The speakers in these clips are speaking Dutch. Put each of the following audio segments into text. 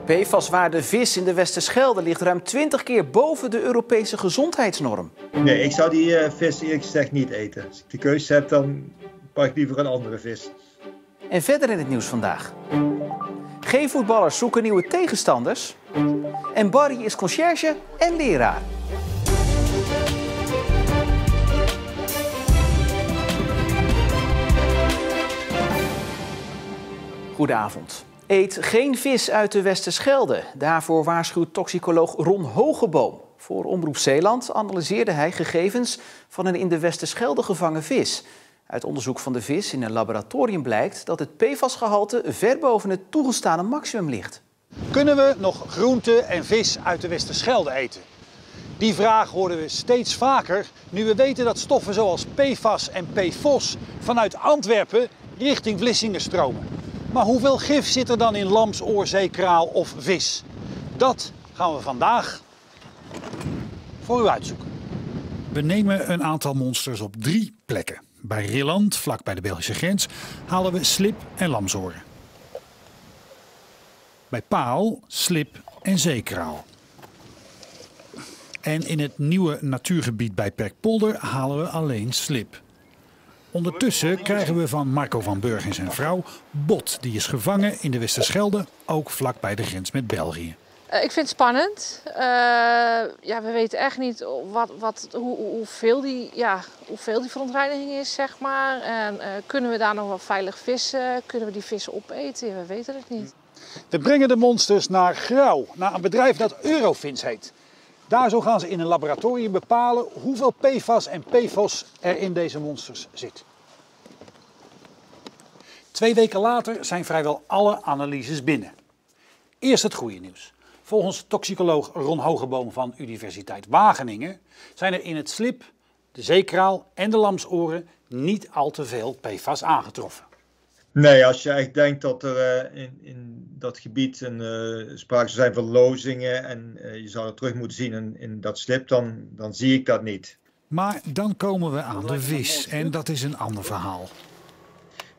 PFAS-waarde vis in de Westerschelde ligt ruim 20 keer boven de Europese gezondheidsnorm. Nee, ik zou die vis eerlijk gezegd niet eten. Als ik de keuze heb, dan pak ik liever een andere vis. En verder in het nieuws vandaag. G-voetballers zoeken nieuwe tegenstanders. En Barry is conciërge en leraar. Goedenavond. Eet geen vis uit de Westerschelde. Daarvoor waarschuwt toxicoloog Ron Hogeboom. Voor Omroep Zeeland analyseerde hij gegevens van een in de Westerschelde gevangen vis. Uit onderzoek van de vis in een laboratorium blijkt dat het PFAS-gehalte ver boven het toegestane maximum ligt. Kunnen we nog groente en vis uit de Westerschelde eten? Die vraag horen we steeds vaker nu we weten dat stoffen zoals PFAS en PFOS vanuit Antwerpen richting Vlissingen stromen. Maar hoeveel gif zit er dan in lamsoor, zeekraal of vis? Dat gaan we vandaag voor u uitzoeken. We nemen een aantal monsters op 3 plekken. Bij Rilland, vlak bij de Belgische grens, halen we slip en lamsoren. Bij Paal, slip en zeekraal. En in het nieuwe natuurgebied bij Perkpolder halen we alleen slip. Ondertussen krijgen we van Marco van Burg en zijn vrouw bot. Die is gevangen in de Westerschelde, ook vlak bij de grens met België. Ik vind het spannend. We weten echt niet hoeveel die verontreiniging is, zeg maar. En kunnen we daar nog wel veilig vissen? Kunnen we die vissen opeten? We weten het niet. We brengen de monsters naar Grauw, naar een bedrijf dat Eurofins heet. Daar zo gaan ze in een laboratorium bepalen hoeveel PFAS en PFOS er in deze monsters zit. 2 weken later zijn vrijwel alle analyses binnen. Eerst het goede nieuws. Volgens toxicoloog Ron Hogeboom van Universiteit Wageningen zijn er in het slip, de zeekraal en de lamsoren niet al te veel PFAS aangetroffen. Nee, als je echt denkt dat er in dat gebied sprake zou zijn van lozingen en je zou het terug moeten zien in dat slip, dan zie ik dat niet. Maar dan komen we aan de vis en dat is een ander verhaal.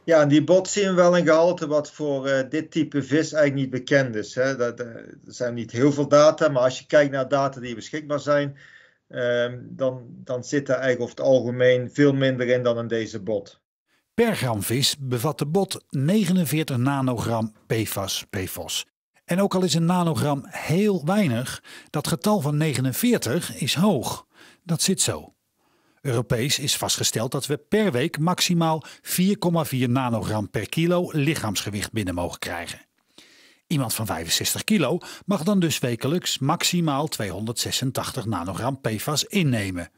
Ja, in die bot zien we wel een gehalte wat voor dit type vis eigenlijk niet bekend is. Hè. Er zijn niet heel veel data, maar als je kijkt naar data die beschikbaar zijn, dan zit er eigenlijk over het algemeen veel minder in dan in deze bot. Per gram vis bevat de bot 49 nanogram PFAS/PFOS. En ook al is een nanogram heel weinig, dat getal van 49 is hoog. Dat zit zo. Europees is vastgesteld dat we per week maximaal 4,4 nanogram per kilo lichaamsgewicht binnen mogen krijgen. Iemand van 65 kilo mag dan dus wekelijks maximaal 286 nanogram PFAS innemen.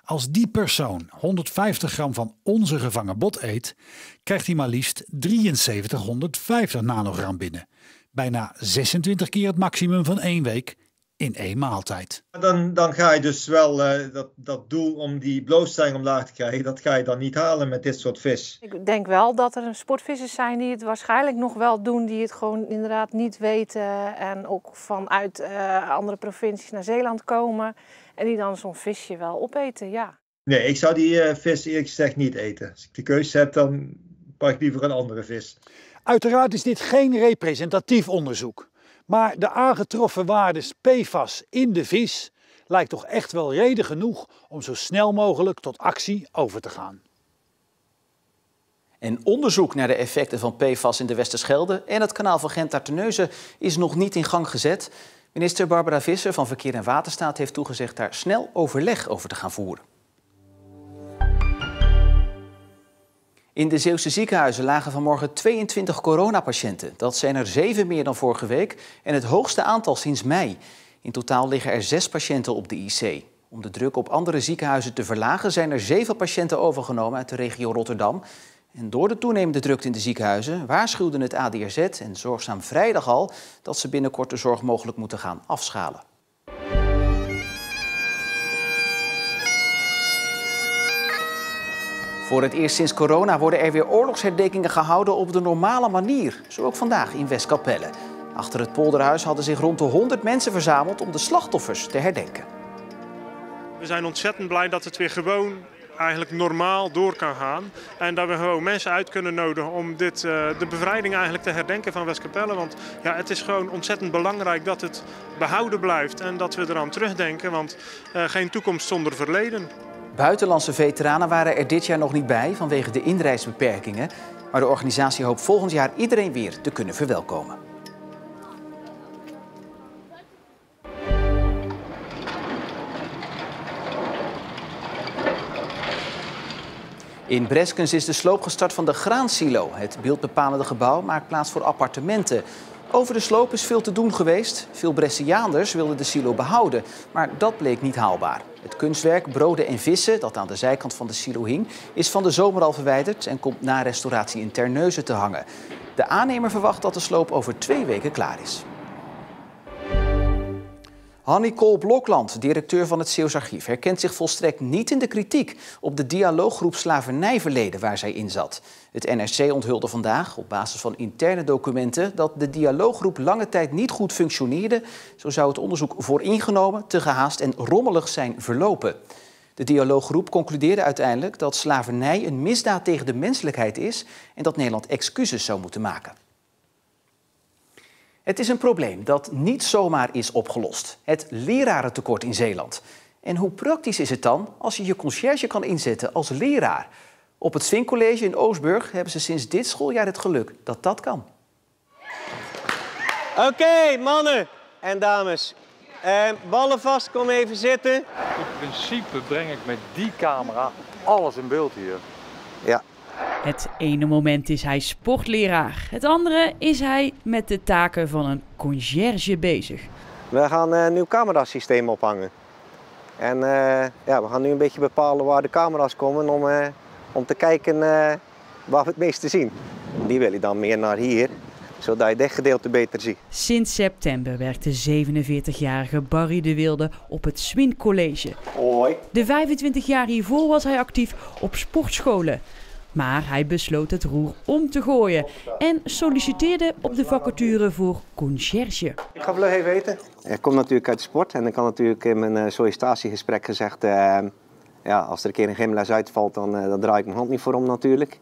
Als die persoon 150 gram van onze gevangen bot eet, krijgt hij maar liefst 7350 nanogram binnen. Bijna 26 keer het maximum van 1 week in 1 maaltijd. Dan ga je dus wel dat doel om die blootstelling omlaag te krijgen, dat ga je dan niet halen met dit soort vis. Ik denk wel dat er sportvissers zijn die het waarschijnlijk nog wel doen, die het gewoon inderdaad niet weten en ook vanuit andere provincies naar Zeeland komen en die dan zo'n visje wel opeten, ja. Nee, ik zou die vis eerlijk gezegd niet eten. Als ik de keuze heb, dan pak ik liever een andere vis. Uiteraard is dit geen representatief onderzoek. Maar de aangetroffen waardes PFAS in de vis lijkt toch echt wel reden genoeg om zo snel mogelijk tot actie over te gaan. En onderzoek naar de effecten van PFAS in de Westerschelde en het kanaal van Gent-Terneuzen is nog niet in gang gezet. Minister Barbara Visser van Verkeer en Waterstaat heeft toegezegd daar snel overleg over te gaan voeren. In de Zeeuwse ziekenhuizen lagen vanmorgen 22 coronapatiënten. Dat zijn er 7 meer dan vorige week en het hoogste aantal sinds mei. In totaal liggen er 6 patiënten op de IC. Om de druk op andere ziekenhuizen te verlagen zijn er 7 patiënten overgenomen uit de regio Rotterdam. En door de toenemende drukte in de ziekenhuizen waarschuwden het ADRZ en Zorgzaam Vrijdag al dat ze binnenkort de zorg mogelijk moeten gaan afschalen. Voor het eerst sinds corona worden er weer oorlogsherdenkingen gehouden op de normale manier. Zo ook vandaag in Westkapelle. Achter het polderhuis hadden zich rond de 100 mensen verzameld om de slachtoffers te herdenken. We zijn ontzettend blij dat het weer gewoon eigenlijk normaal door kan gaan. En dat we gewoon mensen uit kunnen nodigen om de bevrijding eigenlijk te herdenken van Westkapelle. Want ja, het is gewoon ontzettend belangrijk dat het behouden blijft en dat we eraan terugdenken. Want geen toekomst zonder verleden. Buitenlandse veteranen waren er dit jaar nog niet bij vanwege de inreisbeperkingen. Maar de organisatie hoopt volgend jaar iedereen weer te kunnen verwelkomen. In Breskens is de sloop gestart van de graansilo. Het beeldbepalende gebouw maakt plaats voor appartementen. Over de sloop is veel te doen geweest. Veel Bresciaanders wilden de silo behouden, maar dat bleek niet haalbaar. Het kunstwerk Broden en Vissen, dat aan de zijkant van de silo hing, is van de zomer al verwijderd en komt na restauratie in Terneuzen te hangen. De aannemer verwacht dat de sloop over 2 weken klaar is. Hannie Kool-Blokland, directeur van het Zeeuws Archief, herkent zich volstrekt niet in de kritiek op de dialooggroep Slavernijverleden waar zij in zat. Het NRC onthulde vandaag, op basis van interne documenten, dat de dialooggroep lange tijd niet goed functioneerde. Zo zou het onderzoek vooringenomen, te gehaast en rommelig zijn verlopen. De dialooggroep concludeerde uiteindelijk dat slavernij een misdaad tegen de menselijkheid is en dat Nederland excuses zou moeten maken. Het is een probleem dat niet zomaar is opgelost. Het lerarentekort in Zeeland. En hoe praktisch is het dan als je je conciërge kan inzetten als leraar? Op het Swing College in Oostburg hebben ze sinds dit schooljaar het geluk dat dat kan. Oké, mannen en dames. Ballen vast, kom even zitten. In principe breng ik met die camera alles in beeld hier. Ja. Het ene moment is hij sportleraar. Het andere is hij met de taken van een conciërge bezig. We gaan een nieuw camerasysteem ophangen. En ja, we gaan nu een beetje bepalen waar de camera's komen om te kijken waar we het meeste zien. Die wil je dan meer naar hier, zodat je dit gedeelte beter ziet. Sinds september werkt de 47-jarige Barry de Wilde op het Swin College. Hoi. De 25 jaar hiervoor was hij actief op sportscholen. Maar hij besloot het roer om te gooien en solliciteerde op de vacature voor conciërge. Ik ga vlug even eten. Ik kom natuurlijk uit de sport en ik had natuurlijk in mijn sollicitatiegesprek gezegd... ja, als er een keer een gymles uitvalt, dan draai ik mijn hand niet voor om natuurlijk.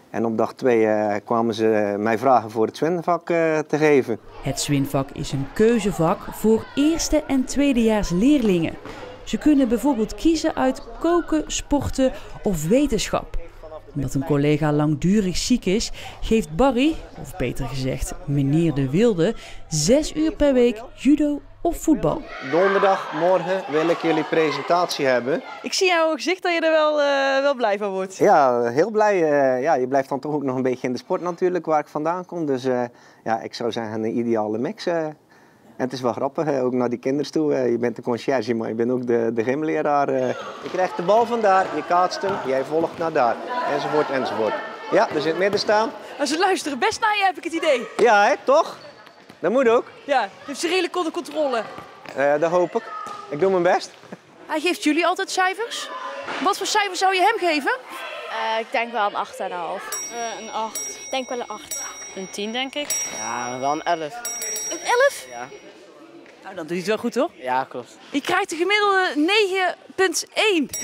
En op dag 2 kwamen ze mij vragen voor het zwinvak te geven. Het zwinvak is een keuzevak voor eerste- en tweedejaars leerlingen. Ze kunnen bijvoorbeeld kiezen uit koken, sporten of wetenschap. Omdat een collega langdurig ziek is, geeft Barry, of beter gezegd meneer de Wilde, 6 uur per week judo of voetbal. Donderdagmorgen wil ik jullie presentatie hebben. Ik zie aan jouw gezicht dat je er wel blij van wordt. Ja, heel blij. Ja, je blijft dan toch ook nog een beetje in de sport natuurlijk, waar ik vandaan kom. Dus ja, ik zou zeggen een ideale mix. En het is wel grappig, ook naar die kinderen toe. Je bent de conciërge, maar je bent ook de gymleraar. Je krijgt de bal van daar, je kaatst hem, jij volgt naar daar. Enzovoort, enzovoort. Ja, dus in het midden staan. Maar ze luisteren best naar je, heb ik het idee. Ja, hè, toch? Dat moet ook. Ja, je hebt ze redelijk onder controle. Dat hoop ik. Ik doe mijn best. Hij geeft jullie altijd cijfers. Wat voor cijfer zou je hem geven? Ik denk wel een 8,5. Een 8. Ik denk wel een 8. Een 10 denk ik. Ja, wel een 11. Een 11? Ja. Nou, dan doe je het wel goed hoor. Ja, klopt. Je krijgt de gemiddelde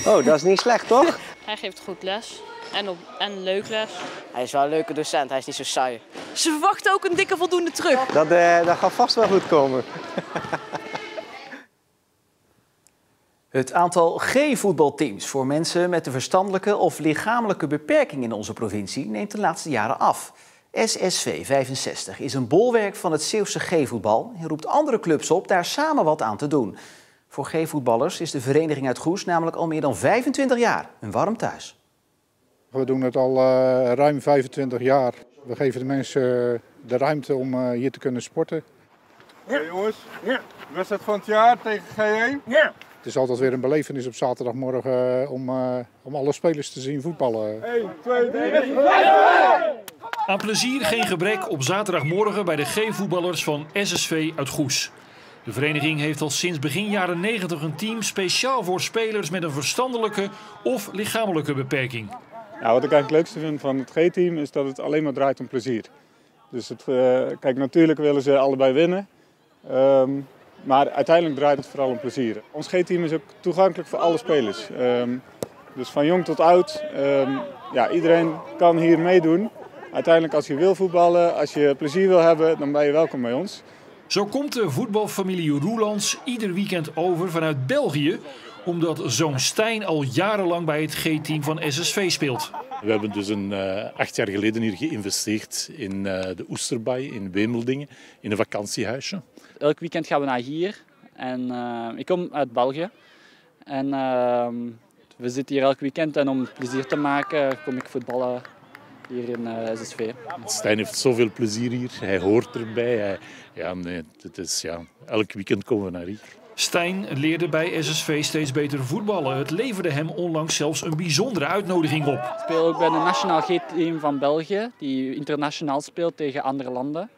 9,1. Oh, dat is niet slecht toch? Hij geeft goed les. En leuk les. Hij is wel een leuke docent, hij is niet zo saai. Ze verwachten ook een dikke voldoende terug. Dat gaat vast wel goed komen. Het aantal G-voetbalteams voor mensen met een verstandelijke of lichamelijke beperking in onze provincie neemt de laatste jaren af. SSV 65 is een bolwerk van het Zeeuwse G-voetbal en roept andere clubs op daar samen wat aan te doen. Voor G-voetballers is de vereniging uit Goes namelijk al meer dan 25 jaar een warm thuis. We doen het al ruim 25 jaar. We geven de mensen de ruimte om hier te kunnen sporten. Ja, jongens, wedstrijd van het jaar tegen G1. Ja. Het is altijd weer een belevenis op zaterdagmorgen om alle spelers te zien voetballen. 1, 2, 3, Aan plezier geen gebrek op zaterdagmorgen bij de G-voetballers van SSV uit Goes. De vereniging heeft al sinds begin jaren 90 een team speciaal voor spelers met een verstandelijke of lichamelijke beperking. Ja, wat ik eigenlijk het leukste vind van het G-team is dat het alleen maar draait om plezier. Dus kijk, natuurlijk willen ze allebei winnen. Maar uiteindelijk draait het vooral om plezier. Ons G-team is ook toegankelijk voor alle spelers. Dus van jong tot oud, ja, iedereen kan hier meedoen. Uiteindelijk als je wil voetballen, als je plezier wil hebben, dan ben je welkom bij ons. Zo komt de voetbalfamilie Roelands ieder weekend over vanuit België, omdat zoon Stijn al jarenlang bij het G-team van SSV speelt. We hebben dus 8 jaar geleden hier geïnvesteerd in de Oesterbaai in Wemeldingen, in een vakantiehuisje. Elk weekend gaan we naar hier en ik kom uit België. En we zitten hier elk weekend en om plezier te maken kom ik voetballen hier in SSV. Stijn heeft zoveel plezier hier, hij hoort erbij. Elk weekend komen we naar hier. Stijn leerde bij SSV steeds beter voetballen. Het leverde hem onlangs zelfs een bijzondere uitnodiging op. Ik speel ook bij de nationaal G-team van België, die internationaal speelt tegen andere landen.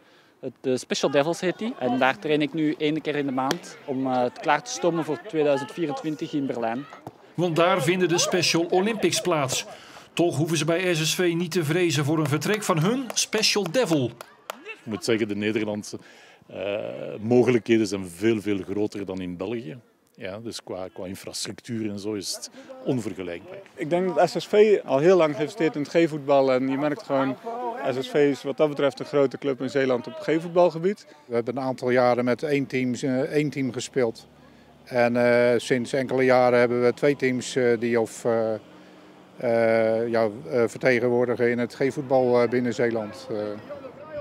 De Special Devils heet die. En daar train ik nu 1 keer in de maand om het klaar te stomen voor 2024 in Berlijn. Want daar vinden de Special Olympics plaats. Toch hoeven ze bij SSV niet te vrezen voor een vertrek van hun Special Devil. Ik moet zeggen, de Nederlandse mogelijkheden zijn veel groter dan in België. Ja, dus qua infrastructuur en zo is het onvergelijkbaar. Ik denk dat SSV al heel lang investeert in het G-voetbal. En je merkt gewoon, SSV is wat dat betreft een grote club in Zeeland op het G-voetbalgebied. We hebben een aantal jaren met één team gespeeld. En sinds enkele jaren hebben we 2 teams die vertegenwoordigen in het G-voetbal binnen Zeeland.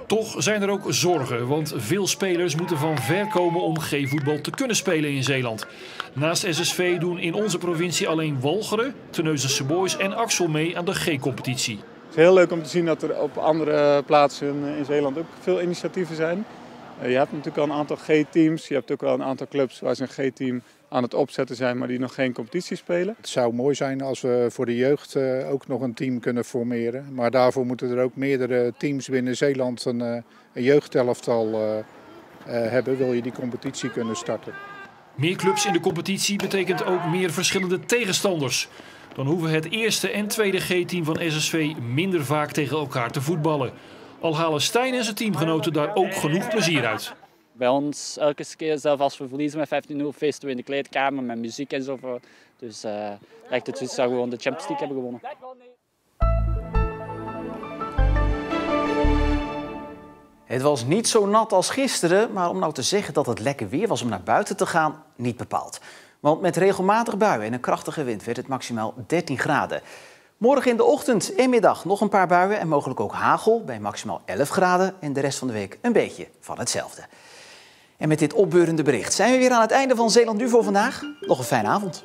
Toch zijn er ook zorgen, want veel spelers moeten van ver komen om G-voetbal te kunnen spelen in Zeeland. Naast SSV doen in onze provincie alleen Walcheren, Terneuzense Boys en Axel mee aan de G-competitie. Het is heel leuk om te zien dat er op andere plaatsen in Zeeland ook veel initiatieven zijn. Je hebt natuurlijk al een aantal G-teams, je hebt ook wel een aantal clubs waar ze een G-team aan het opzetten zijn, maar die nog geen competitie spelen. Het zou mooi zijn als we voor de jeugd ook nog een team kunnen formeren. Maar daarvoor moeten er ook meerdere teams binnen Zeeland een jeugdelftal hebben, wil je die competitie kunnen starten. Meer clubs in de competitie betekent ook meer verschillende tegenstanders. Dan hoeven het eerste en tweede G-team van SSV minder vaak tegen elkaar te voetballen. Al halen Stijn en zijn teamgenoten daar ook genoeg plezier uit. Bij ons elke keer, zelfs als we verliezen met 15-0, feesten we in de kleedkamer met muziek en zo. Dus lijkt het dus dat we gewoon de Champions League hebben gewonnen. Het was niet zo nat als gisteren, maar om nou te zeggen dat het lekker weer was om naar buiten te gaan, niet bepaald. Want met regelmatig buien en een krachtige wind werd het maximaal 13 graden. Morgen in de ochtend en middag nog een paar buien en mogelijk ook hagel bij maximaal 11 graden. En de rest van de week een beetje van hetzelfde. En met dit opbeurende bericht zijn we weer aan het einde van Zeeland Nu voor vandaag. Nog een fijne avond.